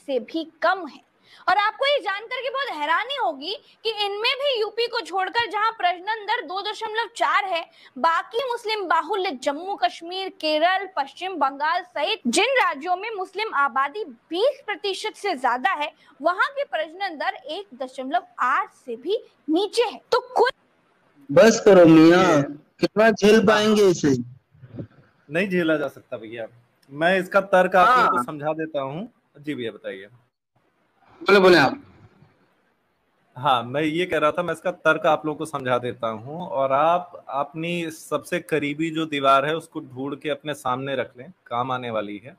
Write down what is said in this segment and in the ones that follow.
से भी कम है। और आपको ये जानकर के बहुत हैरानी होगी कि इनमें भी यूपी को छोड़कर जहां प्रजनन दर 2.4 है, बाकी मुस्लिम बाहुल्य जम्मू कश्मीर, केरल, पश्चिम बंगाल सहित जिन राज्यों में मुस्लिम आबादी 20% से ज्यादा है, वहां की प्रजनन दर 1.8 से भी नीचे है। तो कुल बस करो मियां, कितना झेल पाएंगे इसे? नहीं झेला जा सकता भैया। मैं इसका तर्क आप लोगों को समझा देता हूँ। जी भैया बताइए। बोले आप। हाँ, मैं ये कह रहा था, मैं इसका तर्क आप लोगों को समझा देता हूँ और आप अपनी सबसे करीबी जो दीवार है उसको ढूंढ के अपने सामने रख लें, काम आने वाली है।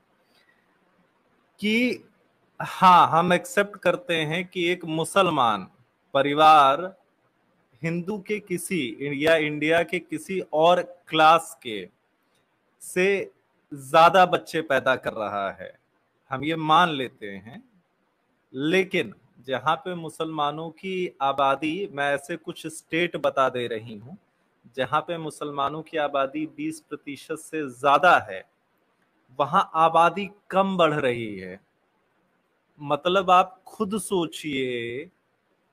कि हाँ, हम एक्सेप्ट करते हैं कि एक मुसलमान परिवार हिंदू के किसी या इंडिया के किसी और क्लास के से ज्यादा बच्चे पैदा कर रहा है, हम ये मान लेते हैं। लेकिन जहां पे मुसलमानों की आबादी, मैं ऐसे कुछ स्टेट बता दे रही हूं जहां पे मुसलमानों की आबादी 20% से ज्यादा है, वहां आबादी कम बढ़ रही है। मतलब आप खुद सोचिए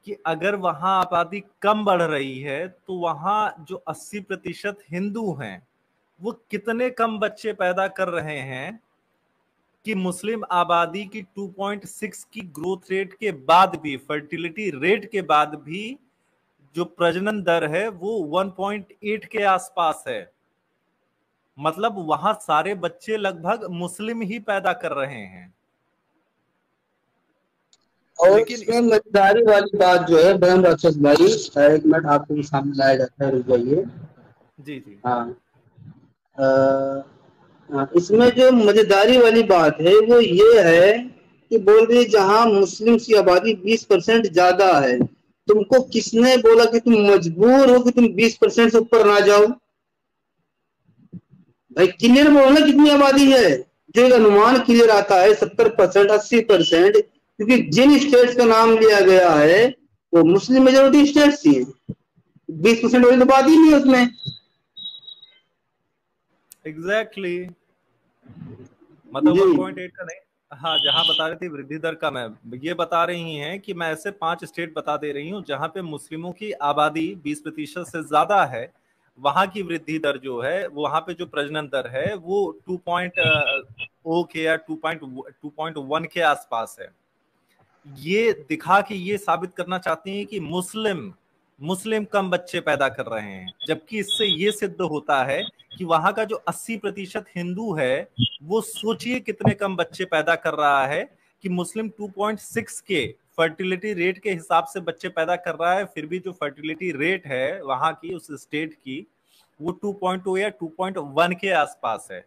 कि अगर वहां आबादी कम बढ़ रही है तो वहां जो 80% हिंदू हैं वो कितने कम बच्चे पैदा कर रहे हैं कि मुस्लिम आबादी की 2.6 की ग्रोथ रेट के बाद भी, फर्टिलिटी रेट के बाद भी जो प्रजनन दर है वो 1.8 के आसपास है। मतलब वहां सारे बच्चे लगभग मुस्लिम ही पैदा कर रहे हैं। और इसमें मजेदारी वाली बात जो है ब्रह्म राक्षस भाई, एक मिनट आपको सामने लाया जाता है, रुक जाइए। जी जी। इसमें जो मजेदारी वाली बात है वो ये है कि बोल रही जहां मुस्लिम की आबादी 20% ज्यादा है, तुमको किसने बोला कि तुम मजबूर हो कि तुम 20% से ऊपर ना जाओ? भाई क्लियर बोलो ना कितनी आबादी है। जो एक अनुमान क्लियर आता है 70%, 80%, क्योंकि जिन स्टेट्स का नाम लिया गया है वो मुस्लिम मेजोरिटी स्टेट्स ही है। 20% वाली तो बात ही नहीं है उसमें। एग्जैक्टली मतलब 1.8 का नहीं। हाँ, जहां बता रही थी वृद्धि दर का, मैं ये बता रही हैं कि मैं ऐसे 5 स्टेट बता दे रही हूँ जहां पे मुस्लिमों की आबादी 20% से ज्यादा है, वहां की वृद्धि दर जो है, वहां पे जो प्रजनन दर है वो 2.0 के या 2.1 के आसपास है। ये दिखा के ये साबित करना चाहती हैं कि मुस्लिम कम बच्चे पैदा कर रहे हैं, जबकि इससे ये सिद्ध होता है कि वहां का जो 80% हिंदू है वो सोचिए कितने कम बच्चे पैदा कर रहा है कि मुस्लिम 2.6 के फर्टिलिटी रेट के हिसाब से बच्चे पैदा कर रहा है, फिर भी जो फर्टिलिटी रेट है वहां की, उस स्टेट की, वो 2.0 या 2.1 के आसपास है।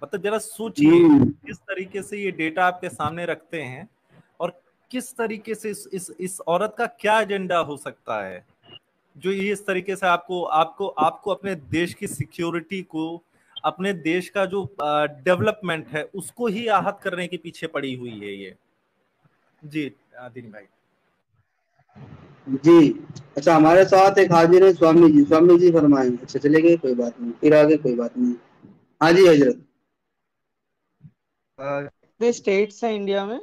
मतलब जरा सोचिए किस तरीके से ये डेटा आपके सामने रखते हैं और किस तरीके से इस औरत का क्या एजेंडा हो सकता है जो ये इस तरीके से आपको आपको आपको अपने देश की सिक्योरिटी को, अपने देश का जो डेवलपमेंट है उसको ही आहत करने के पीछे पड़ी हुई है ये। जी दीन भाई। जी अच्छा, हमारे साथ एक हाजिर है स्वामी जी। स्वामी जी फरमाएंगे। अच्छा चले गए, कोई बात नहीं, फिर आगे कोई बात नहीं। हाँ जी हजरत। कितने स्टेट्स हैं इंडिया में?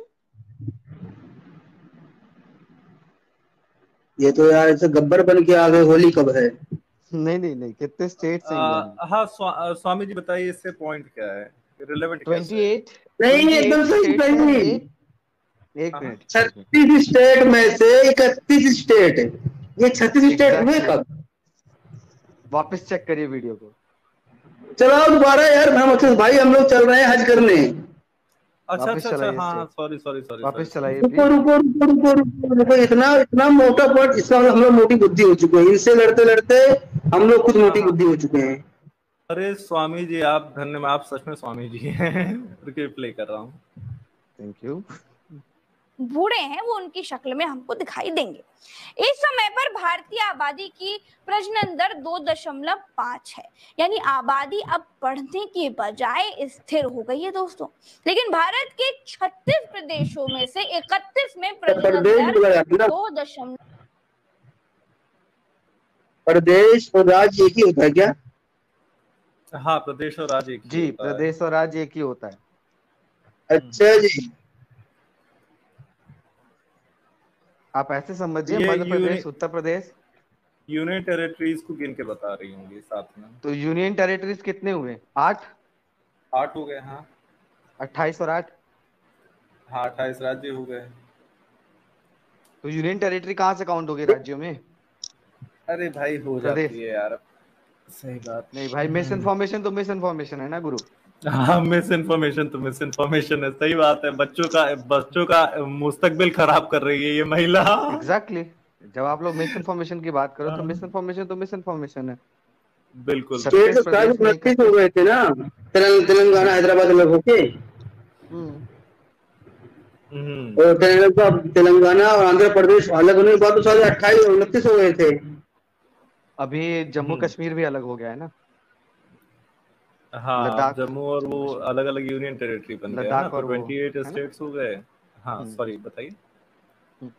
ये तो यार ऐसे गब्बर बन के आ गए, होली कब है? नहीं, कितने स्टेट्स हैं इंडिया में? हाँ स्वामी जी बताइए, इससे पॉइंट क्या है, रिलेवेंट 28 नहीं, एकदम सही सही। एक मिनट। 36 स्टेट में से 31 स्टेट, ये 36 स्टेट हुए कब? वापस चेक करिए वीडियो को। चलाओ दोबारा यार भाई, हम लोग चल रहे हैं हज करने। अच्छा, हाँ सॉरी वापस चलाइए। रुको, इतना मोटा पॉइंट, इसका हम लोग मोटी बुद्धि हो चुके हैं, इनसे लड़ते लड़ते हम लोग खुद मोटी बुद्धि हो चुके हैं। अरे स्वामी जी आप धन्यवाद, आप सच में स्वामी जी हैं। प्ले कर रहा हूँ। Thank you. बूढ़े हैं वो उनकी शक्ल में हमको दिखाई देंगे। इस समय पर भारतीय आबादी की प्रजनन दर 2.5 है, यानी आबादी अब बढ़ने के बजाय स्थिर हो गई है दोस्तों। लेकिन भारत के 36 प्रदेशों में से 31 में प्रजनन दर 2. प्रदेश और राज्य एक ही होता है क्या? हाँ, प्रदेश और राज्य एक ही जी, प्रदेश और राज्य एक ही होता है। अच्छा जी। आप ऐसे समझिए, ये मध्य प्रदेश, उत्तर प्रदेश। यूनियन टेरिटरीज को गिन के बता रही होंगी साथ में। तो यूनियन टेरिटरीज कितने हुए? 8। 8 हो गए, हाँ। 28 और 8। हाँ, 28 राज्य हो गए। तो यूनियन टेरिटरी कहाँ से काउंट होगी राज्यों में? अरे भाई हो प्रदेश। जाती है यार, सही बात। नहीं भाई, मिस इन्फॉर्मेशन तो मिस इन्फॉर्मेशन है ना गुरु। हाँ, मिस इन्फॉर्मेशन तो मिस इन्फॉर्मेशन है, सही बात है। बच्चों का मुस्तकबिल खराब कर रही है ये महिला। Exactly exactly. जब आप लोग मिस इन्फॉर्मेशन की बात करो तो मिस इन्फॉर्मेशन तो मिस इन्फॉर्मेशन है। बिल्कुल। स्टेट सत्ताईस तो सारे प्रदेश में 29 हो 31। गए थे ना, तेलंगाना हैदराबाद अलग होके। हम्म। और तेलंगाना और आंध्र प्रदेश अलग होने के बाद तो सारे 28 29 हो गए थे। अभी जम्मू हम्म। कश्मीर भी अलग हो गया है ना। हाँ, अब लद्दाख, जम्मू और जम्मू वो कश्मीर, अलग अलग यूनियन टेरिटरी बन गए हैं ना, लद्दाख तो और वो, 28 है ना। स्टेट्स हो गए। हाँ, हम्म। सॉरी, बताइए। हम्म।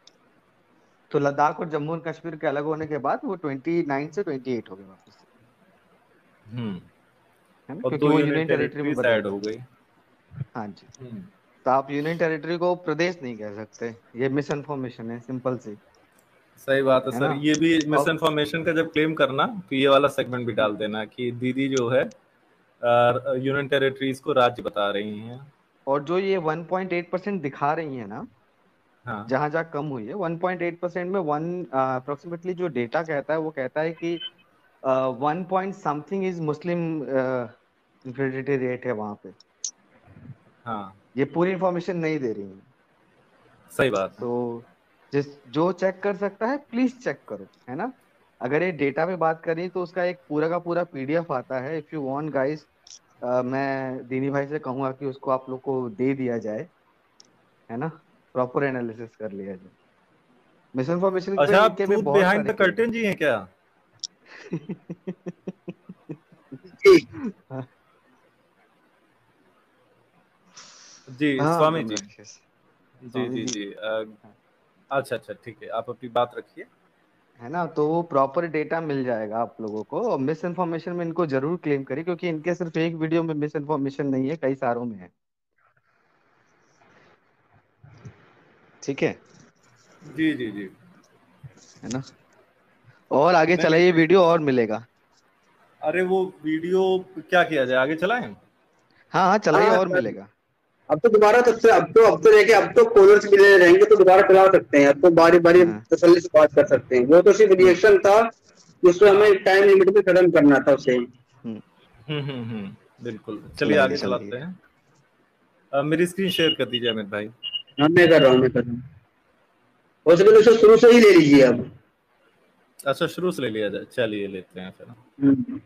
तो लद्दाख और जम्मू और कश्मीर के अलग होने के बाद वो 29 से 28 हो गए वापस से, हम्म। है ना, और क्योंकि 2 वो यूनियन यूनियन टेरिटरी में टेरिटरीज बदल ऐड गए। हो गई। हाँ जी। हम्म। तो आप यूनियन टेरिटरी को प्रदेश नहीं कह सकते, ये मिस इन्फॉर्मेशन है, सिंपल सी, सही बात है है सर। ना। ये भी मिस और इन्फॉर्मेशन का जब क्लेम करना तो ये वाला सेगमेंट भी डाल देना कि दीदी जो है यूनियन टेरिटरीज को राज्य बता रही हैं। और जो ये 1.8% दिखा रही है ना, हाँ, जहां जहां कम हुई है 1.8% में, वन अप्रोक्सीमेटली जो डेटा कहता है वो कहता है कि 1 point something is Muslim infinity rate है वहां पे। हाँ, ये पूरी इंफॉर्मेशन नहीं दे रही है। सही बात है। तो जिस जो चेक कर सकता है प्लीज चेक करो, है ना। अगर ये डेटा पे बात करें तो उसका एक पूरा का पूरा पीडीएफ आता है, इफ यू वांट गाइस। मैं दीनी भाई से कहूंगा कि उसको आप लोग को दे दिया जाए, है ना, प्रॉपर एनालिसिस कर लिया जाए। मिस इन्फॉर्मेशन अच्छा, आप के भी ट्रूथ बहुत बिहाइंड सारे द केस कर्टेन जी हैं क्या? जी। हाँ। जी, हाँ स्वामी ब्रह्म जी। राक्षस, जी स्वामी जी जी। जी। हाँ, अच्छा अच्छा, ठीक है, आप अपनी बात रखिए। है ना, तो वो प्रॉपर डेटा मिल जाएगा आप लोगों को। और मिस इन्फॉर्मेशन में इनको जरूर क्लेम करिए, क्योंकि इनके सिर्फ एक वीडियो में मिस इन्फॉर्मेशन नहीं है, कई सारों में है। ठीक है। जी जी जी। है ना। और आगे नहीं नहीं, चलाइए, सही। वीडियो और मिलेगा। अरे वो वीडियो क्या किया जाए, आगे चलाएं? हाँ हाँ, चलाइए, हाँ और सर, मिलेगा। अब तो दोबारा तब से अब तो देखिए, अब तो कॉलर्स मिले रहेंगे तो दोबारा चला सकते हैं। अब तो बारी बारी हाँ। तसल्ली से बात कर सकते हैं। वो तो सिर्फ हम्म। रिएक्शन था जिसको हाँ। हमें टाइम लिमिट में खत्म करना था उसे। हम्म। बिल्कुल, चलिए चलाइए आगे चलाइए। चलाते हैं। मेरी स्क्रीन शेयर कर दीजिए अमित भाई। हाँ, मैं कर रहा हूँ। हो सके तो उसे शुरू से ही ले लीजिए अब। अच्छा, शुरू से ले लिया जाए, चलिए लेते हैं फिर। हम्म।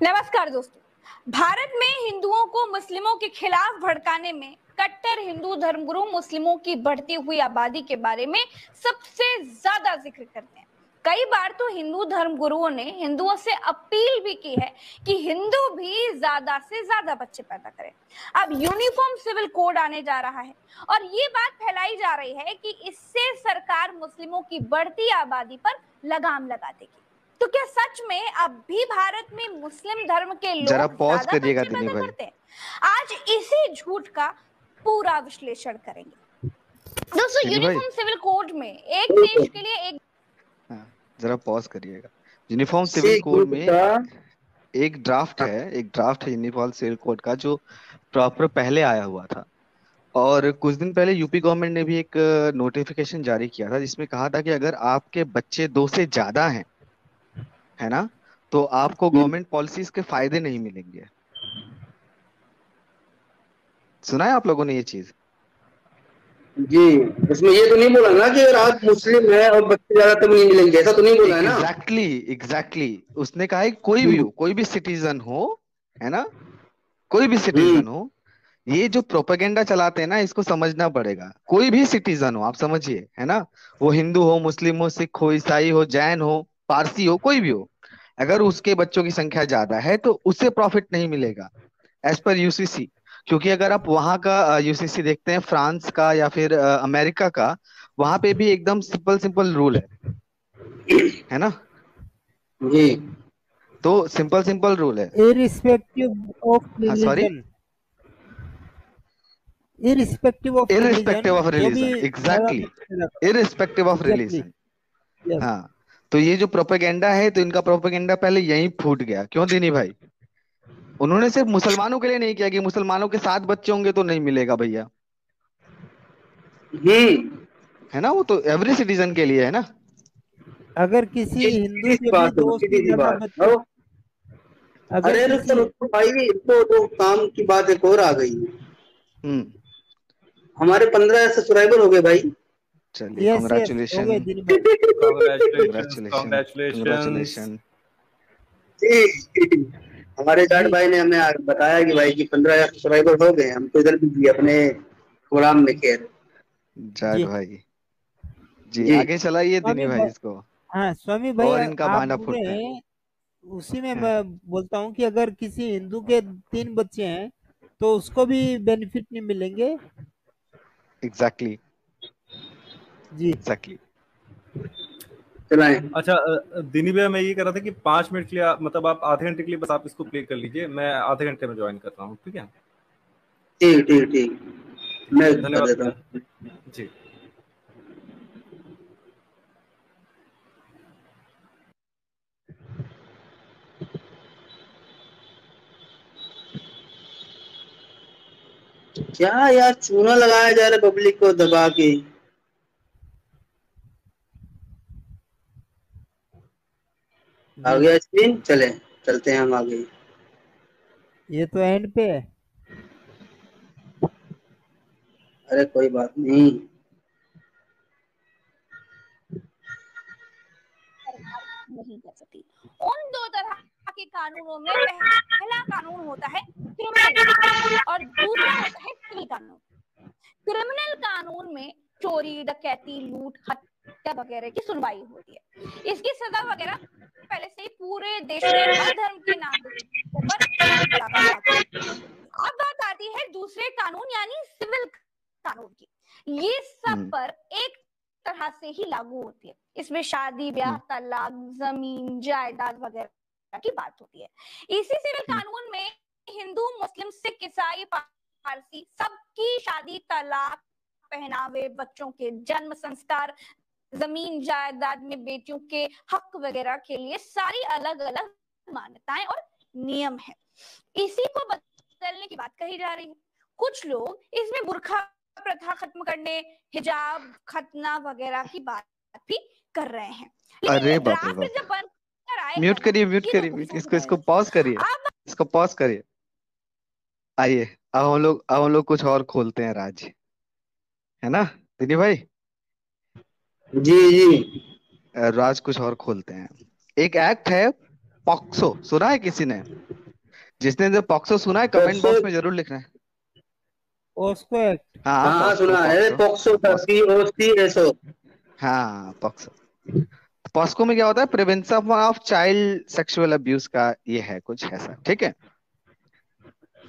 नमस्कार दोस्तों। भारत में हिंदुओं को मुस्लिमों के खिलाफ भड़काने में कट्टर हिंदू धर्मगुरु मुस्लिमों की बढ़ती हुई आबादी के बारे में सबसे ज्यादा जिक्र करते हैं। कई बार तो हिंदू धर्मगुरुओं ने हिंदुओं से अपील भी की है कि हिंदू भी ज्यादा से ज्यादा बच्चे पैदा करें। अब यूनिफॉर्म सिविल कोड आने जा रहा है और ये बात फैलाई जा रही है कि इससे सरकार मुस्लिमों की बढ़ती आबादी पर लगाम लगा देगी। तो क्या सच में अब भी भारत में मुस्लिम धर्म के जरा लोग पॉज ज्यादा करिएगा बच्चे दिनी पैदा भाई। करते हैं? आज इसी झूठ का पूरा विश्लेषण करेंगे। दोस्तों, दिनी भाई, यूनिफॉर्म सिविल कोड में एक तो देश के लिए एक हाँ, जरा पॉज करिएगा। यूनिफॉर्म सिविल सिख कोड ग्रुप में का। एक ड्राफ्ट है यूनिफॉर्म सिविल कोड का, जो प्रॉपर पहले आया हुआ था। और कुछ दिन पहले यूपी गवर्नमेंट ने भी एक नोटिफिकेशन जारी किया था, जिसमें कहा था कि अगर आपके बच्चे 2 से ज्यादा हैं, है ना, तो आपको गवर्नमेंट पॉलिसीज के फायदे नहीं मिलेंगे। सुना है आप लोगों ने ये चीज? जी। इसमें ये तो नहीं बोला ना कि अगर आप मुस्लिम है और बच्चे ज्यादा तब नहीं मिलेंगे, ऐसा तो नहीं बोला है ना। एग्जैक्टली उसने कहा है कि कोई भी हम्म। हो, कोई भी सिटीजन हो, है ना, कोई भी हम्म। सिटीजन हो। ये जो प्रोपेगेंडा चलाते हैं ना, इसको समझना पड़ेगा। कोई भी सिटीजन हो, आप समझिए, है ना, वो हिंदू हो, मुस्लिम हो, सिख हो, ईसाई हो, जैन हो, पारसी हो, कोई भी हो, अगर उसके बच्चों की संख्या ज्यादा है तो उसे प्रॉफिट नहीं मिलेगा, एज पर यूसीसी। क्योंकि अगर आप वहां का यूसीसी देखते हैं, फ्रांस का या फिर अमेरिका का, वहां पे भी एकदम सिंपल सिंपल रूल है ना। जी। तो सिंपल सिंपल रूल है। irrespective of हाँ, sorry. religion. Irrespective of irrespective of religion, जो भी religion, exactly, irrespective of religion. Yes. हाँ, तो ये जो प्रोपेगेंडा है, तो इनका प्रोपेगेंडा पहले यहीं फूट गया। क्यों दिनी भाई? उन्होंने सिर्फ मुसलमानों के लिए नहीं किया कि मुसलमानों के 7 बच्चे होंगे तो नहीं मिलेगा भैया, है ना? वो तो एवरी सिटीजन के लिए है ना। अगर किसी हिंदू के भी बात हो, 2 से सीधी सी ज्यादा बात बच्चे, हो। अगर अरे रुको किसी, रुको भाई, तो काम की बात एक और आ गई। हम्म, हमारे 15 सब्सक्राइबर हो गए भाई। चलिए, यस यस, हो कांग्रेचुलेशन, गए दिन भर। Congratulation, congratulation, congratulation. कांग्रेचुलेशन। जी, हमारे जाट जी भाई ने हमें बताया कि भाई की 15 सब्सक्राइबर हो गए। हम तो इधर भी अपने प्रोग्राम में खैर। जाट जी भाई जी, जी आगे चलाइए दिनी स्वामी भाई भाई, इसको, हाँ स्वामी भाई, और इनका भांडा आपने, फूटते उसी में हैं। मैं बोलता हूँ कि अगर किसी हिंदू के 3 बच्चे हैं तो उसको भी बेनिफिट नहीं मिलेंगे। एग्जैक्टली, जी एग्जैक्टली। चलाएं। अच्छा दिनी भैया, मैं ये कह रहा था कि 5 मिनट के लिए मतलब आप आधे घंटे के लिए बस आप इसको प्ले कर लीजिए, मैं आधे घंटे में ज्वाइन कर रहा हूँ, ठीक है? ठीक ठीक ठीक, मैं कर धन्यवाद देता भैया हूँ। जी। क्या यार, चूना लगाया जा रहा है पब्लिक को दबा के। आ जी, गया स्क्रीन, चले चलते हैं हम आगे। ये तो एंड पे है। अरे कोई बात नहीं। सरकार नहीं कर सकती। उन 2 तरह के कानूनों में पहला कानून होता है क्रिमिनल कानून और दूसरा होता है सिविल कानून। क्रिमिनल कानून में चोरी, डकैती, लूट, हत्या वगैरह की सुनवाई होती है। इसकी सजा वगैरह पहले से ही पूरे देश में हर धर्म के नागरिकों पर बराबर लागू है। अब बात आती है दूसरे कानून यानी सिविल कानून की। ये सब पर एक तरह से ही लागू होती है। इसमें शादी, ब्याह, तलाक, जमीन, जायदाद वगैरह की बात होती है। इसी सिविल कानून में हिंदू, मुस्लिम, सिख, ईसाई, पारसी सबकी शादी, तलाक, पहनावे, बच्चों के जन्म, संस्कार, जमीन जायदाद में बेटियों के हक वगैरह के लिए सारी अलग अलग मान्यताएं और नियम है। इसी को बदलने की बात कही जा रही है। कुछ लोग इसमें बुर्का प्रथा खत्म करने, हिजाब, खतना वगैरह की बात भी कर रहे हैं। अरे लेकिन बाप रे ड्राफ्ट जब बाप, बनकर आए म्यूट हैं ना, करिए, म्यूट ये करिए, तो म्यूट, कुछ इसको पॉज करिए, अब इसको पॉज करिए। आइए, अब हम लोग कुछ और खोलते हैं राज, है ना दिनी भाई? जी जी। राज कुछ और खोलते हैं। एक एक्ट है पॉक्सो, सुना है किसी ने? जिसने जो पॉक्सो सुना है कमेंट पॉक्सो, बॉक्स में जरूर लिखना है। पॉस्को एक्ट, हाँ, हाँ हाँ पॉक्सो, सुना है, पॉक्सो, पॉक्सो था, पॉक्सो। POCSO। हाँ, पॉक्सो। पॉस्को में क्या होता है? Prevention of child sexual abuse का ये है कुछ ऐसा, ठीक है?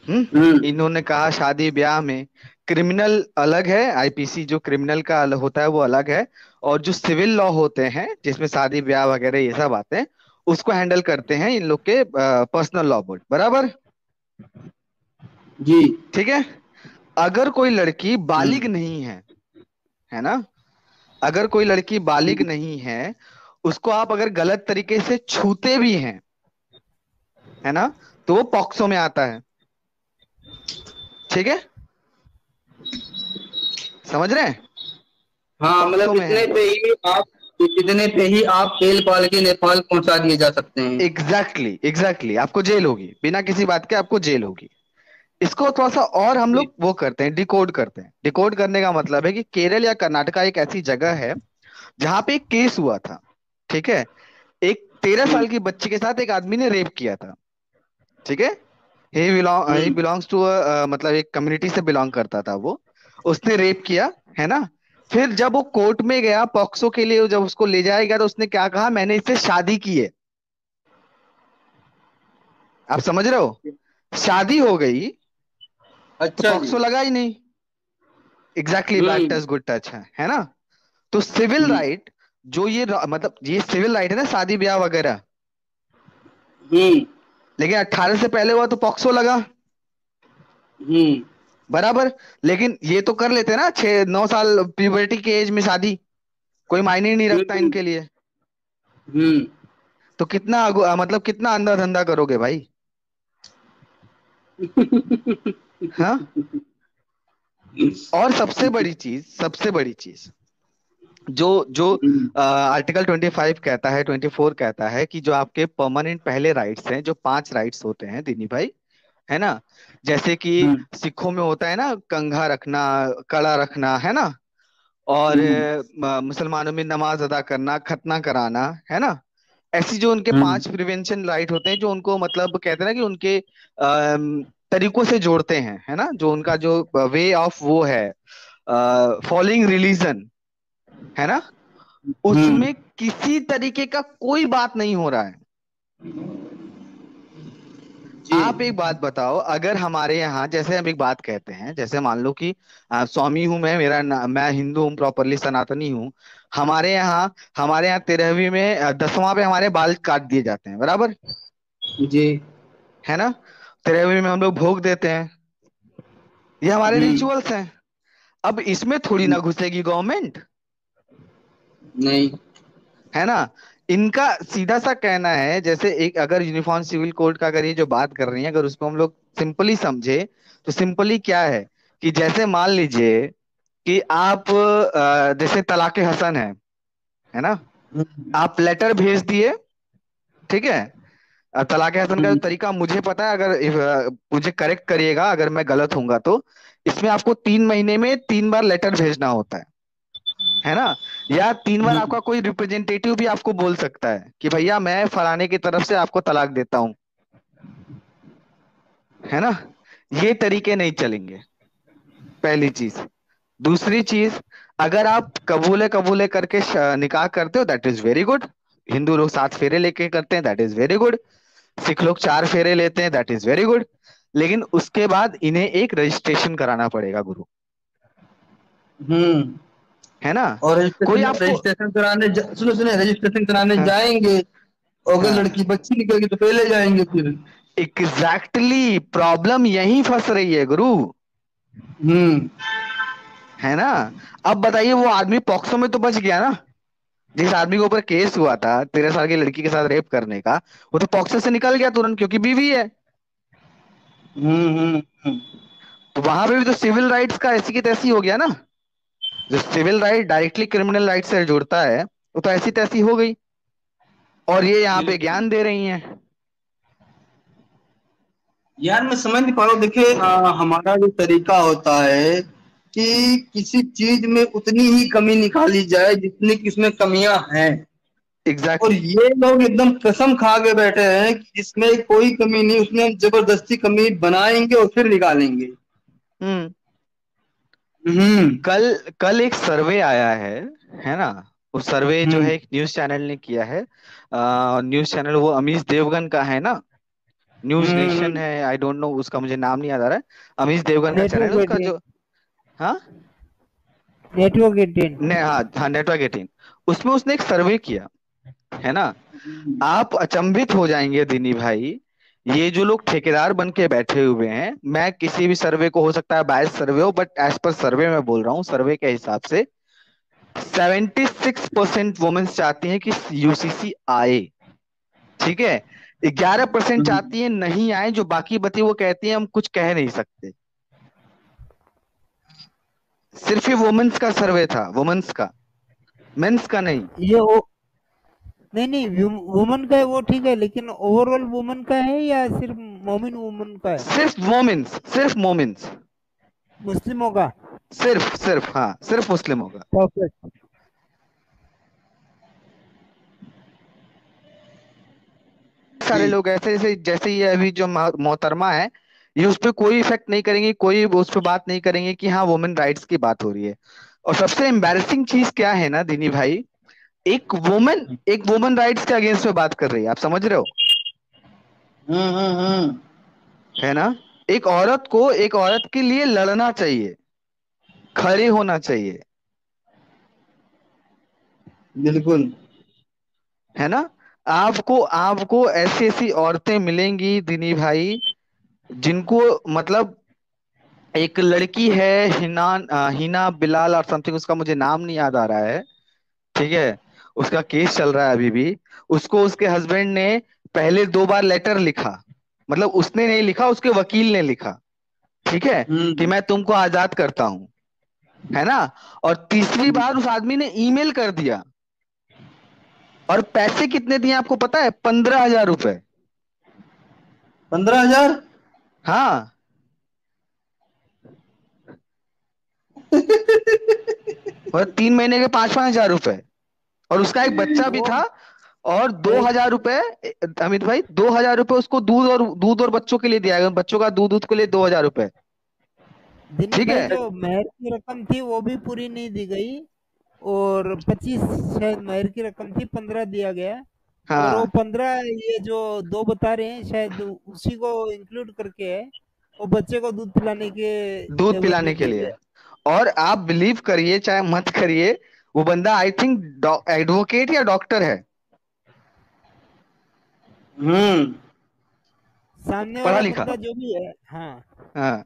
हम्म इन्होंने कहा शादी ब्याह में क्रिमिनल अलग है, आईपीसी जो क्रिमिनल का होता है वो अलग है, और जो सिविल लॉ होते हैं जिसमें शादी ब्याह वगैरह ये सब आते हैं, उसको हैंडल करते हैं इन लोग के पर्सनल लॉ बोर्ड, बराबर? जी। ठीक है। अगर कोई लड़की बालिग हम्म नहीं है ना, अगर कोई लड़की बालिग नहीं है, उसको आप अगर गलत तरीके से छूते भी हैं, है ना, तो वो पॉक्सो में आता है। ठीक है, समझ रहे हैं? हाँ, पॉक्सो मतलब में है। इतने पे ही आप तेल पाल के नेपाल पहुंचा दिए जा सकते हैं। एग्जैक्टली, एग्जैक्टली, आपको जेल होगी, बिना किसी बात के आपको जेल होगी। इसको थोड़ा सा और हम लोग वो करते हैं, डिकोड करते हैं। डिकोड करने का मतलब है कि केरल या कर्नाटका एक ऐसी जगह है जहां पे एक केस हुआ था, ठीक है? एक 13 साल की बच्ची के साथ एक आदमी ने रेप किया था, ठीक है? ही हम्म बिलोंग्स टू मतलब एक कम्युनिटी से बिलोंग करता था वो। उसने रेप किया, है ना? फिर जब वो कोर्ट में गया पॉक्सो के लिए, जब उसको ले जाया गया तो उसने क्या कहा? मैंने इससे शादी की है। आप समझ रहे हो? शादी हो गई तो अच्छा जी। पॉक्सो लगा ही नहीं। एग्जैक्टली, बैड हम्म टच गुड टच है ना? तो सिविल हम्म राइट, जो ये मतलब ये सिविल राइट है ना, शादी ब्याह वगैरह, हम्म लेकिन 18 से पहले हुआ तो पॉक्सो लगा। हम्म बराबर। लेकिन ये तो कर लेते हैं ना 6-9 साल प्यूबर्टी के एज में शादी, कोई मायने ही नहीं रखता हम्म। इनके लिए। हम्म। तो कितना मतलब कितना अंधा धंधा करोगे भाई। हाँ। और सबसे बड़ी चीज जो जो हम्म। आर्टिकल 25 कहता है, 24 कहता है कि जो आपके परमानेंट पहले राइट्स हैं, जो 5 राइट्स होते हैं दीनी भाई, है ना, जैसे कि हम्म। सिखों में होता है ना कंघा रखना, कड़ा रखना, है ना, और हम्म। मुसलमानों में नमाज अदा करना, खतना कराना, है ना, ऐसी जो उनके हम्म। 5 प्रिवेंशन राइट होते हैं, जो उनको मतलब कहते हैं ना कि उनके तरीकों से जोड़ते हैं, है ना, जो उनका जो वे ऑफ वो है फॉलोइंग रिलीजन, है ना, हम्म। उसमें किसी तरीके का कोई बात नहीं हो रहा है। जी। आप एक बात बताओ, अगर हमारे यहाँ जैसे हम एक बात कहते हैं, जैसे मान लो कि स्वामी हूं मैं, मैं हिंदू हूँ, प्रॉपरली सनातनी हूँ। हमारे यहाँ 13वीं में 10वां पे हमारे बाल काट दिए जाते हैं, बराबर, जी। है ना। 13वीं में हम लोग भोग देते हैं, ये हमारे हम्म। रिचुअल्स हैं। अब इसमें थोड़ी ना घुसेगी गवर्नमेंट, नहीं। है ना। इनका सीधा सा कहना है, जैसे एक अगर यूनिफॉर्म सिविल कोड का अगर ये जो बात कर रही है, अगर उसको हम लोग सिंपली समझे, तो सिंपली क्या है कि जैसे मान लीजिए कि आप जैसे तलाके हसन है ना, हम्म। आप लेटर भेज दिए, ठीक है। तलाके हसन का जो हम्म। तरीका मुझे पता है, अगर मुझे करेक्ट करिएगा अगर मैं गलत होऊंगा तो, इसमें आपको 3 महीने में 3 बार लेटर भेजना होता है ना, या 3 बार हम्म। आपका कोई रिप्रेजेंटेटिव भी आपको बोल सकता है कि भैया मैं फलाने की तरफ से आपको तलाक देता हूँ, है ना। ये तरीके नहीं चलेंगे, पहली चीज। दूसरी चीज, अगर आप कबूले कबूले करके निकाह करते हो, that is very good. Hindu लोग 7 फेरे लेके करते हैं, that is very good. Sikh लोग 4 फेरे लेते हैं, दैट इज वेरी गुड। लेकिन उसके बाद इन्हें एक रजिस्ट्रेशन कराना पड़ेगा गुरु, हम्म। है ना। और कोई रजिस्ट्रेशन आपको, रजिस्ट्रेशन कराने सुनो सुनो, रजिस्ट्रेशन कराने हाँ, जाएंगे, और अगर हाँ, लड़की बच्ची निकलेगी तो पहले जाएंगे फिर। एग्जैक्टली प्रॉब्लम यहीं फंस रही है गुरु, हम्म। है ना। अब बताइए वो आदमी पॉक्सो में तो बच गया ना, जिस आदमी के ऊपर केस हुआ था 13 साल की लड़की के साथ रेप करने का, वो तो पॉक्सो से निकल गया तुरंत, क्योंकि बीवी है। हम्म। हम्म। तो वहां पे भी तो सिविल राइट्स का ऐसी की तैसी हो गया ना। जो civil right directly criminal right से जुड़ता है, वो तो ऐसी तैसी हो गई। और ये यहाँ पे बिल्कुल। ज्ञान दे रही हैं। यार मैं समझ नहीं पा रहा हूँ, देखिए हमारा जो तरीका होता है कि किसी चीज में उतनी ही कमी निकाली जाए जितनी कि उसमें कमियां हैं, और एग्जैक्टली exactly. ये लोग एकदम कसम खा के बैठे हैं कि इसमें कोई कमी नहीं, उसमें हम जबरदस्ती कमी बनाएंगे और फिर निकालेंगे। हम्म। हम्म। कल कल एक सर्वे आया है ना। वो सर्वे जो है हम्म। एक न्यूज चैनल ने किया है। न्यूज चैनल वो अमीश देवगन का है ना, न्यूज नेशन हम्म। है, आई डोंट नो, उसका मुझे नाम नहीं याद आ रहा है। अमीश देवगन का चैनल है नेटवर्क उसका 18। जो, हाँ, नेटवर्क 18। हाँ हाँ, नेटवर्क 18। उसमें उसने एक सर्वे किया, है ना। आप अचंभित हो जाएंगे दिनी भाई, ये जो लोग ठेकेदार बन के बैठे हुए हैं, मैं किसी भी सर्वे को, हो सकता है बायस सर्वे हो, बट एज पर सर्वे मैं बोल रहा हूँ, सर्वे के हिसाब से 76% वुमेन्स चाहती हैं कि यूसीसी आए, ठीक है। 11% हम्म। चाहती है नहीं आए, जो बाकी बची वो कहती है हम कुछ कह नहीं सकते। सिर्फ ये वुमेन्स का सर्वे था, वुमेन्स का, मेंस का नहीं। ये वो नहीं नहीं, वुमन का है वो ठीक है, लेकिन ओवरऑल वुमन का है या सिर्फ मोमिन वुमन का है? सिर्फ वोमेन्स, सिर्फ मोमेन्स, मुस्लिमों का? सिर्फ हाँ, सिर्फ मुस्लिमों का। परफेक्ट। सारे जी। लोग ऐसे, जैसे जैसे ये अभी जो मोहतरमा है, ये उस पर कोई इफेक्ट नहीं करेंगे, कोई उस पर बात नहीं करेंगे कि हाँ वुमेन राइट्स की बात हो रही है। और सबसे एम्बैरेसिंग चीज क्या है ना दिनी भाई, एक वुमन राइट्स के अगेंस्ट में बात कर रही है, आप समझ रहे हो, हम्म। है ना। एक औरत के लिए लड़ना चाहिए, खड़े होना चाहिए, बिल्कुल। है ना। आपको आपको ऐसी ऐसी औरतें मिलेंगी दिनी भाई, जिनको मतलब एक लड़की है हिना बिलाल और समथिंग, उसका मुझे नाम नहीं याद आ रहा है। ठीक है, उसका केस चल रहा है अभी भी। उसको उसके हस्बैंड ने पहले 2 बार लेटर लिखा, मतलब उसने नहीं लिखा, उसके वकील ने लिखा, ठीक है, कि हम्म। मैं तुमको आजाद करता हूं, है ना। और तीसरी हम्म। बार उस आदमी ने ईमेल कर दिया, और पैसे कितने दिए आपको पता है? 15,000 रुपए। 15,000? हाँ। और 3 महीने के 5-5 हजार रुपए। और उसका एक बच्चा भी वो था। और दो एक हजार रुपए अमित भाई, 2,000 रुपए उसको दूध और बच्चों के लिए दिया है, बच्चों का दूध दूध के लिए 2,000 रुपए। दिनेश ठीक भाई, है। जो मेहर की रकम थी वो भी पूरी नहीं दी गई, और 25 शायद मेहर की रकम थी, 15 दिया गया। और वो हाँ, 15 ये जो दो बता रहे हैं शायद उसी को इंक्लूड करके है, वो बच्चे को दूध पिलाने के दूध एवज पिलाने में के दिया लिए। गया। और आप बिलीव करिए चाहे मत करिए, वो बंदा आई थिंक एडवोकेट या डॉक्टर है, हम्म। सामने पढ़ा वाला लिखा। बंदा जो भी है, हाँ, हाँ,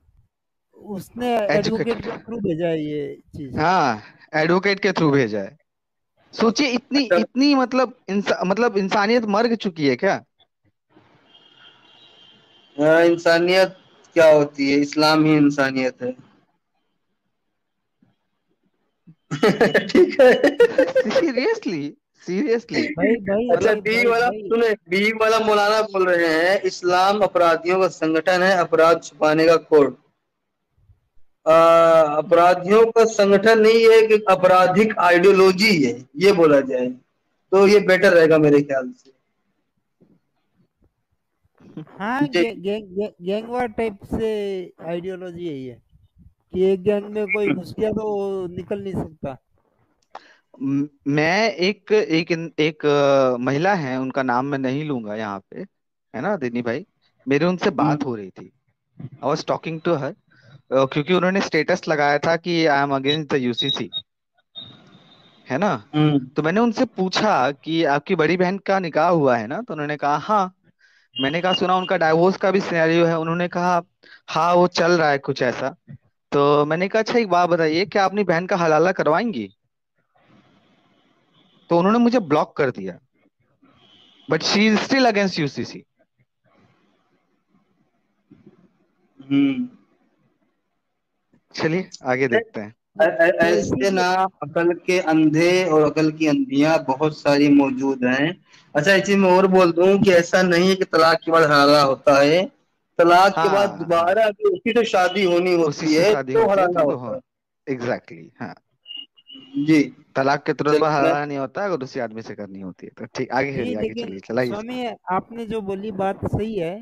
उसने एडवोकेट एजुकेटेड। के थ्रू भेजा है ये चीज। हाँ, एडवोकेट के थ्रू भेजा है। सोचिए, इतनी अच्छा। इतनी मतलब मतलब इंसानियत मर चुकी है क्या? इंसानियत क्या होती है? इस्लाम ही इंसानियत है। ठीक है। Seriously, seriously. भाई भाई अच्छा, भाई बी भाई वाला भाई सुने, बी वाला मौलाना बोल रहे हैं इस्लाम अपराधियों का संगठन है, अपराध छुपाने का कोड। अपराधियों का संगठन नहीं है कि आपराधिक आइडियोलॉजी है, ये बोला जाए तो ये बेटर रहेगा मेरे ख्याल से। हाँ, जी। गैंगवार टाइप से आइडियोलॉजी है ये, कि एक गैंग में कोई घुस गया तो वो निकल नहीं सकता। मैं एक महिला है, उनका नाम मैं नहीं लूंगा यहाँ पे, है ना दिनी भाई। मेरी उनसे हम्म। बात हो रही थी। I was talking to her, क्योंकि उन्होंने स्टेटस लगाया था कि I am against the UCC, है ना। हम्म। तो मैंने उनसे पूछा कि आपकी बड़ी बहन का निकाह हुआ है ना, तो उन्होंने कहा हाँ। मैंने कहा सुना उनका डाइवोर्स का भी सिनेरियो है, उन्होंने कहा हाँ वो चल रहा है कुछ ऐसा। तो मैंने कहा अच्छा एक बात बताइए, क्या अपनी बहन का हलाला करवाएंगी? तो उन्होंने मुझे ब्लॉक कर दिया, but she is still against UCC. Hmm. चलिए आगे देखते हैं। तो ऐसे ना, इसीलिए अकल के अंधे और अकल की अंधियां बहुत सारी मौजूद हैं। अच्छा, इस चीज में और बोल दूं कि ऐसा नहीं है कि तलाक के बाद हलाला होता है। तलाक के बाद हाँ हाँ, दोबारा अगर उसी से शादी होनी उसी होती से है शादी तो होती है हलाला तो होता हाँ, है। एग्जैक्टली हाँ। जी। तलाक के तुरंत बाद चलिए मैं। हलाला नहीं होता है, अगर उसी आदमी से करनी होती है तो। ठीक, आगे नहीं, चलिए, आगे लेकिन चलिए, चलाइए इसको। स्वामी, आपने जो बोली बात सही है।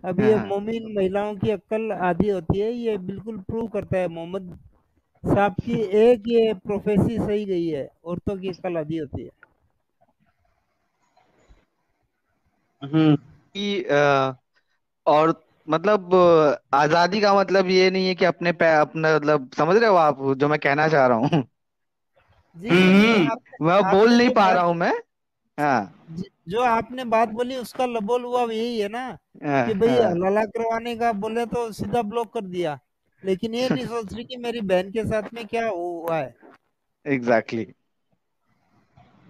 अब हाँ ये हाँ। मोमिन महिलाओं की अक्ल आधी होती है, ये बिल्कुल प्रूव करता है मोहम्मद साहब की एक ये प्रोफेसी सही गई है, औरतों की अक्ल आधी होती है। हम्म। कि और मतलब आजादी का मतलब ये नहीं है कि अपने मतलब समझ रहे हो आप जो मैं कहना चाह रहा हूँ? जी जी जी, हम्म। मैं बोल आपने नहीं जो पा बात रहा हूँ मैं। हाँ जो आपने बात बोली उसका लबोल हुआ यही है ना, हाँ कि भाई हाँ। हलाला करवाने का बोले तो सीधा ब्लॉक कर दिया, लेकिन ये नहीं सोच रही कि मेरी बहन के साथ में क्या हुआ है। एग्जैक्टली।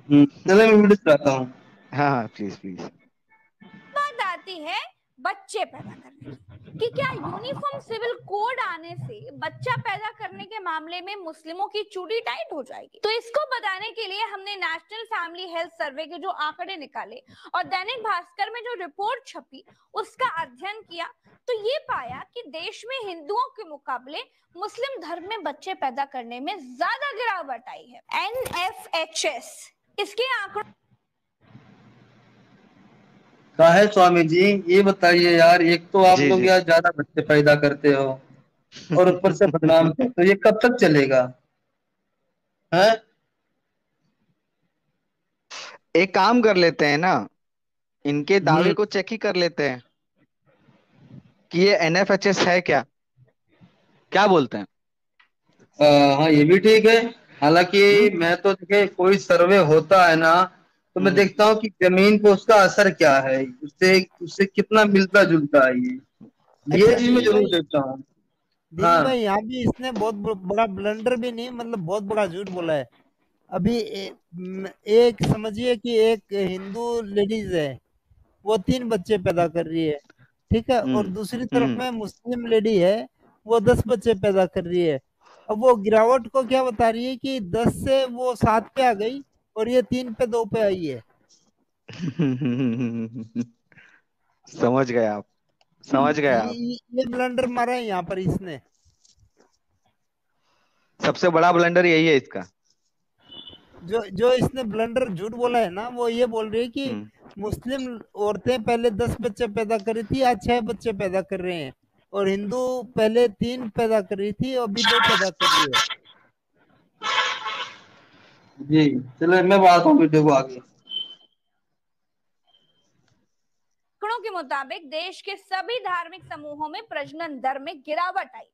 चलो मैं वीडियो चलाता हूँ। हाँ हाँ, प्लीज प्लीज। बात आती है बच्चे पैदा करने की, कि क्या यूनिफॉर्म सिविल कोड आने से बच्चा पैदा करने के मामले में मुस्लिमों की चूड़ी टाइट हो जाएगी? तो इसको बताने के लिए हमने नेशनल फैमिली हेल्थ सर्वे के जो आंकड़े निकाले और दैनिक भास्कर में जो रिपोर्ट छपी उसका अध्ययन किया, तो ये पाया कि देश में हिंदुओं के मुकाबले मुस्लिम धर्म में बच्चे पैदा करने में ज्यादा गिरावट आई है। NFHS इसके आंकड़ों का है स्वामी जी, ये बताइए यार, एक तो आप जी लोग जी। यार ज्यादा बच्चे पैदा करते हो और ऊपर से बदनाम करते हो, तो ये कब तक चलेगा? है। एक काम कर लेते हैं ना, इनके दावे हम्म। को चेक ही कर लेते हैं कि ये एनएफएचएस है क्या, क्या बोलते हैं? हाँ, ये भी ठीक है। हालांकि हम्म मैं तो देखे, कोई सर्वे होता है ना तो मैं हम्म। देखता हूँ कि जमीन पे उसका असर क्या है, उससे उससे कितना मिलता जुलता है ये अच्छा चीज मैं दिनेश जरूर भाई, देखता हूँ। दीदी भाई यहाँ भी इसने बहुत बड़ा ब्लंडर भी नहीं, मतलब बहुत बड़ा झूठ बोला है। अभी एक समझिए कि एक हिंदू लेडीज है, वो 3 बच्चे पैदा कर रही है, ठीक है, और दूसरी तरफ में मुस्लिम लेडी है, वो 10 बच्चे पैदा कर रही है। अब वो गिरावट को क्या बता रही है कि 10 से वो 7 पे आ गई और ये 3 पे 2 पे आई है। समझ गए आप, समझ गए आप। ये ब्लंडर मारा है यहाँ पर इसने। सबसे बड़ा ब्लंडर यही है इसका। जो इसने ब्लंडर झूठ बोला है ना, वो ये बोल रही है कि मुस्लिम औरतें पहले 10 बच्चे पैदा कर रही थी, आज 6 बच्चे पैदा कर रहे हैं, और हिंदू पहले 3 पैदा कर रही थी और अभी 2 पैदा कर रही है। जी चलो मैं बात हूँ वीडियो को आगे। आंकड़ों के मुताबिक देश के सभी धार्मिक समूहों में प्रजनन दर में गिरावट आई।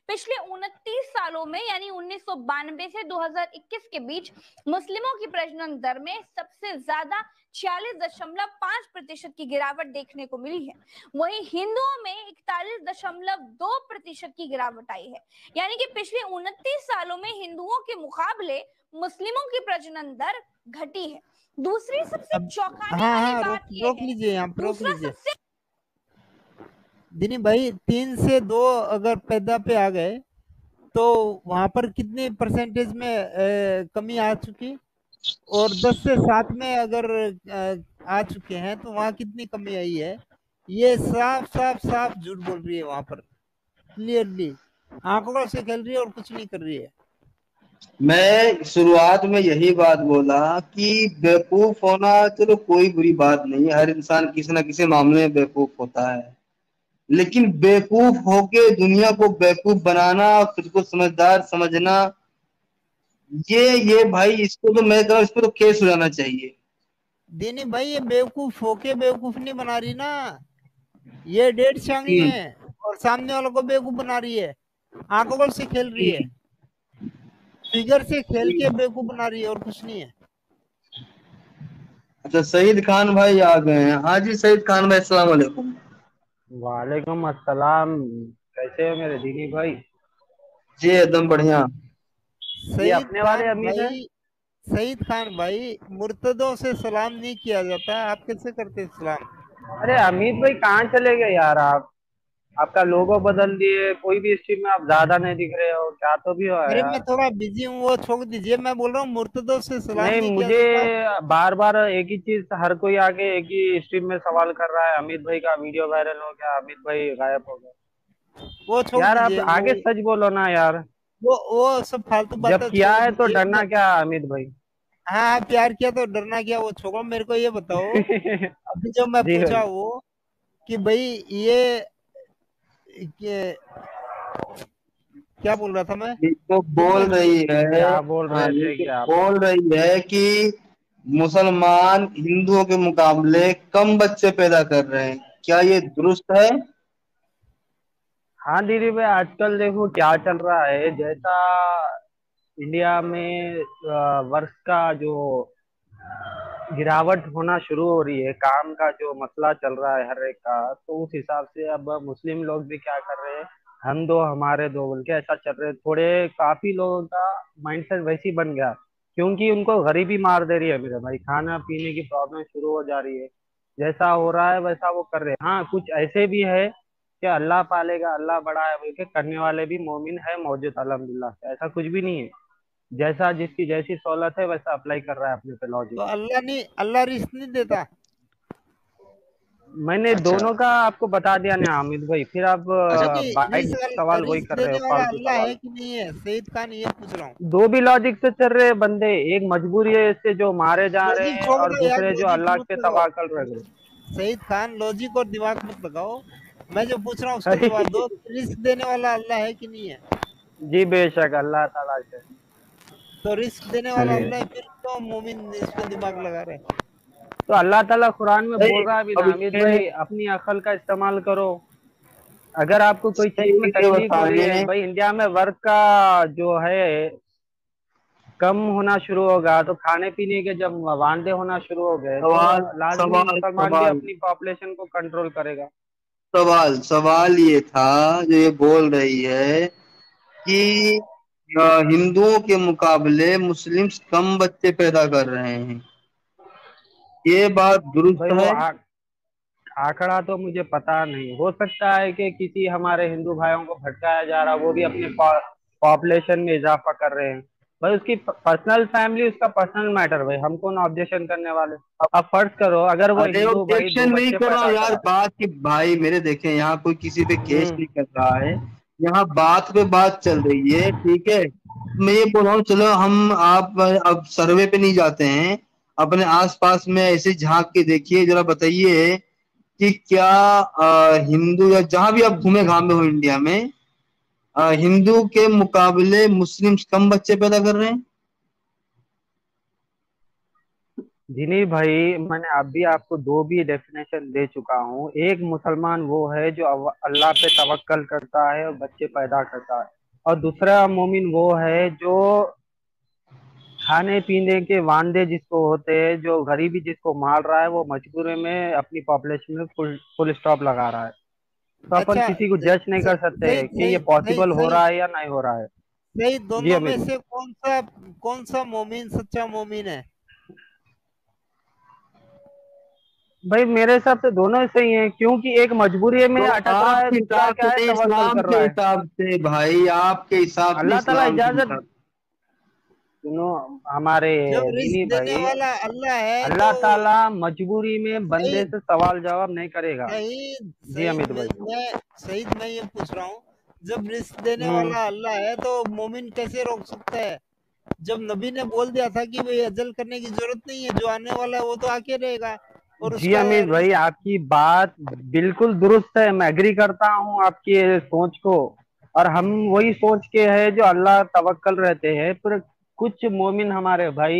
पिछले 29 सालों में यानी 1992 से 2021 के बीच मुस्लिमों की प्रजनन दर में सबसे ज्यादा 46.5% की गिरावट देखने को मिली है। वहीं हिंदुओं में 41.2% की गिरावट आई है। यानी कि पिछले 29 सालों में हिंदुओं के मुकाबले मुस्लिमों की प्रजनन दर घटी है। दूसरी सबसे चौंकाने वाली बात ये रोक है, लीजिए, यहाँ पर रोक लीजिए सबसे दिनी भाई। 3 से 2 अगर पैदा पे आ गए तो वहां पर कितने परसेंटेज में कमी आ चुकी, और 10 से 7 में अगर आ चुके हैं तो वहां कितनी कमी आई है। ये साफ साफ साफ झूठ बोल रही है वहां पर, क्लियरली आंकड़ों से खेल रही है और कुछ नहीं कर रही है। मैं शुरुआत में यही बात बोला कि बेवकूफ होना चलो कोई बुरी बात नहीं, हर इंसान किसी ना किसी मामले में बेवकूफ होता है, लेकिन बेवकूफ होके दुनिया को बेवकूफ बनाना, खुद को समझदार समझना, ये भाई इसको तो मैं कहूँ, इसको तो केस हो जाना चाहिए। दीनी भाई ये बेवकूफ होके बेवकूफ नहीं बना रही ना, ये डेढ़ चांगी है और सामने वालों को बेवकूफ बना रही है, आंकड़ों से खेल रही है, फिगर से खेल के बेवकूफ बना रही है और कुछ नहीं है। अच्छा सईद खान भाई आ गए हैं। हाँ जी सईद खान भाई अस्सलाम वालेकुम। वालेकुम अस्सलाम, कैसे हो मेरे दीनी भाई? जी एकदम बढ़िया। ये अपने वाले अमीर है। सईद खान भाई, मुर्तदों से सलाम नहीं किया जाता, आप कैसे करते सलाम? अरे अमित भाई कहाँ चले गए यार आप? आपका लोगो बदल दिए, कोई भी स्ट्रीम में आप ज्यादा नहीं दिख रहे हो, क्या तो भी हो अरे यार। मैं थोड़ा बिजी हूँ, वो छोड़ दीजिए, मैं बोल रहा हूँ मुर्तदों से सलाम नहीं, नहीं किया मुझे जाता। बार बार एक ही चीज, हर कोई आके एक ही स्ट्रीम में सवाल कर रहा है, अमित भाई का वीडियो वायरल हो गया, अमित भाई गायब हो गए। वो छोड़ यार आप दीजिए, आगे सच बोलो ना यार। वो सब फालतू बातें जब किया छोड़ है तो दीजिए। डरना क्या अमित भाई? हाँ प्यार किया तो डरना क्या, वो छोड़ो, मेरे को ये बताओ अभी जो मैं जी पूछा भाई। वो कि भाई ये क्या बोल रहा था मैं? तो बोल रही है, क्या बोल हाँ रहे ये थे तो कि आप? बोल रही है कि मुसलमान हिंदुओं के मुकाबले कम बच्चे पैदा कर रहे हैं, क्या ये दुरुस्त है? हाँ दीदी भाई, आजकल देखो क्या चल रहा है, जैसा इंडिया में वर्ष का जो गिरावट होना शुरू हो रही है, काम का जो मसला चल रहा है हर एक का, तो उस हिसाब से अब मुस्लिम लोग भी क्या कर रहे हैं, हम दो हमारे दो बोल के ऐसा चल रहे हैं। थोड़े काफी लोगों का माइंडसेट वैसी बन गया, क्योंकि उनको गरीबी मार दे रही है मेरे भाई, खाना पीने की प्रॉब्लम शुरू हो जा रही है, जैसा हो रहा है वैसा वो कर रहे हैं। हाँ कुछ ऐसे भी है कि अल्लाह पालेगा अल्लाह बड़ा है बोल के करने वाले भी मोमिन है मौजूद, अल्हम्दुलिल्लाह, ऐसा कुछ भी नहीं है। जैसा जिसकी जैसी सहूलत है वैसा अप्लाई कर रहा है अपने पे लॉजिक। तो अल्लाह रिस्क नहीं देता? मैंने अच्छा। दोनों का आपको बता दिया ना अमित भाई, फिर आप बाइट सवाल वही रिस्क कर रहे देने हो, वाला फालतू अल्लाह सवाल। है कि नहीं है, सईद खान ये पूछ रहा हूँ। दो भी लॉजिक से चल रहे बंदे, एक मजबूरी है से जो मारे जा रहे लॉजिक हैं छोड़ और दो यार, दूसरे जो लॉजिक अल्लाह मत पे लगाओ तवक्कल रख रहे। सईद खान, लॉजिक और दिमाग मत लगाओ, मैं जो पूछ रहा हूँ उसका अरे जवाब दो। रिस्क देने वाला अल्लाह है कि नहीं है? जी बेशक अल्लाह ताला से। तो रिस्क देने वाला अरे अल्लाह है, फिर तो मोमिन इस पे दिमाग लगा रहे हैं। तो अल्लाह ताला कुरान में बोल रहा है भी अब ना अमित ये भाई, अपनी अकल का इस्तेमाल करो। अगर आपको कोई चीज में ये तकलीफ हो रही है बताएं, भाई, इंडिया में वर्क का जो है कम होना शुरू होगा, तो खाने पीने के जब वांदे होना शुरू हो गए तो सवाल लाजमी सवाल मुसलमान भी सवाल अपनी पॉपुलेशन को कंट्रोल करेगा। सवाल ये था जो ये बोल रही है कि हिंदुओं के मुकाबले मुस्लिम्स कम बच्चे पैदा कर रहे हैं, ये बात दुरुस्त भाई वो है? आंकड़ा तो मुझे पता नहीं, हो सकता है कि किसी हमारे हिंदू भाइयों को भटकाया जा रहा, वो भी अपने पॉपुलेशन में इजाफा कर रहे हैं। भाई उसकी पर्सनल फैमिली, उसका पर्सनल मैटर, भाई हम कौन ऑब्जेक्शन करने वाले। अब फर्ज करो अगर वो अरे हिंदू भाई दो ऑब्जेक्शन नहीं बच्चे कर रहा पैदा हूँ यार, करा। बात की भाई मेरे देखें, यहाँ कोई किसी पे केस हम्म। नहीं कर रहा है, यहाँ बात पे बात चल रही है, ठीक है। मैं ये बोल रहा हूँ, चलो हम आप अब सर्वे पे नहीं जाते हैं, अपने आसपास में ऐसे झांक के देखिए, जरा बताइए कि क्या हिंदू या जहां भी आप घूमे घामे हो इंडिया में, हिंदू के मुकाबले मुस्लिम्स कम बच्चे पैदा कर रहे हैं? जिनी भाई, मैंने अभी आपको दो भी डेफिनेशन दे चुका हूँ। एक मुसलमान वो है जो अल्लाह पे तवक्कल करता है और बच्चे पैदा करता है, और दूसरा मोमिन वो है जो खाने पीने के वांदे जिसको होते हैं, जो गरीबी जिसको मार रहा है, वो मजबूरी में अपनी पॉपुलेशन में फुल स्टॉप लगा रहा है। तो अपन अच्छा, किसी को जज नहीं कर सकते सही कि ये सही सही पॉसिबल हो सही रहा है या नहीं हो रहा है। सही, जी दोनों में अमित से कौन सा मोमिन सच्चा मोमिन है? भाई, मेरे हिसाब से दोनों ही सही हैं, क्योंकि एक मजबूरी में तो अटक रहा है, आपके दूसरा हिसाब क्या है, से, तवक्कल इस्लाम कर के रहा है। हिसाब से भाई, आपके हिसाब से, अल्लाह ताला इस्लाम के इजाजत, हिसाब सुनो हमारे जब दीनी रिस्क देने भाई, वाला अल्लाह है तो अल्लाह ताला मजबूरी में सही बंदे से सवाल जवाब नहीं करेगा। सही जी सही अमित भाई। मैं ये पूछ रहा हूँ, जब रिस्क देने हम्म। वाला अल्लाह है तो मोमिन कैसे रोक सकता है? जब नबी ने बोल दिया था कि भाई अजल करने की जरूरत नहीं है, जो आने वाला है वो तो आके रहेगा, और जी उसका अमित भाई, रिस्क। आपकी बात बिल्कुल दुरुस्त है, मैं एग्री करता हूँ आपकी सोच को। और हम वही सोच के है जो अल्लाह तवक्कल रहते हैं, पर कुछ मोमिन हमारे भाई,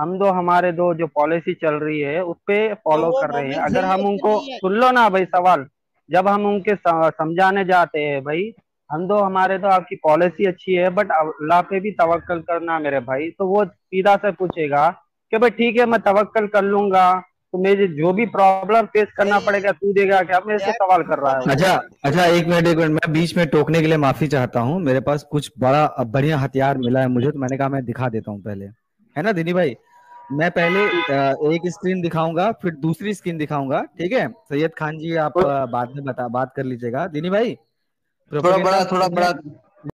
हम दो हमारे दो जो पॉलिसी चल रही है उस पे तो फॉलो वो कर रहे हैं। मोमिन अगर सही है हम कि उनको नहीं है? सुन लो ना भाई सवाल, जब हम उनके समझाने जाते हैं भाई, हम दो हमारे तो आपकी पॉलिसी अच्छी है, बट अल्लाह पे भी तवक्कल करना मेरे भाई, तो वो सीधा से पूछेगा कि भाई ठीक है मैं तवक्कल कर लूंगा, तो मुझे जो भी प्रॉब्लम फेस करना सही पड़ेगा तू देगा क्या, मेरे से यार, सवाल कर सुनो रहा है वो। मेरी अच्छा बात, अच्छा, सुनो। एक मिनट मैं बीच में टोकने के लिए माफी चाहता हूँ। मेरे पास कुछ बड़ा बढ़िया हथियार मिला है मुझे, तो मैंने कहा मैं दिखा देता हूँ पहले, है ना दिनी भाई? मैं पहले एक स्क्रीन दिखाऊंगा, फिर दूसरी स्क्रीन दिखाऊंगा, ठीक है? सैयद खान जी आप बाद में बात कर लीजिएगा। दिनी भाई, थोड़ा प्रोपेगेंडा बड़ा, में थोड़ा तुमने बड़ा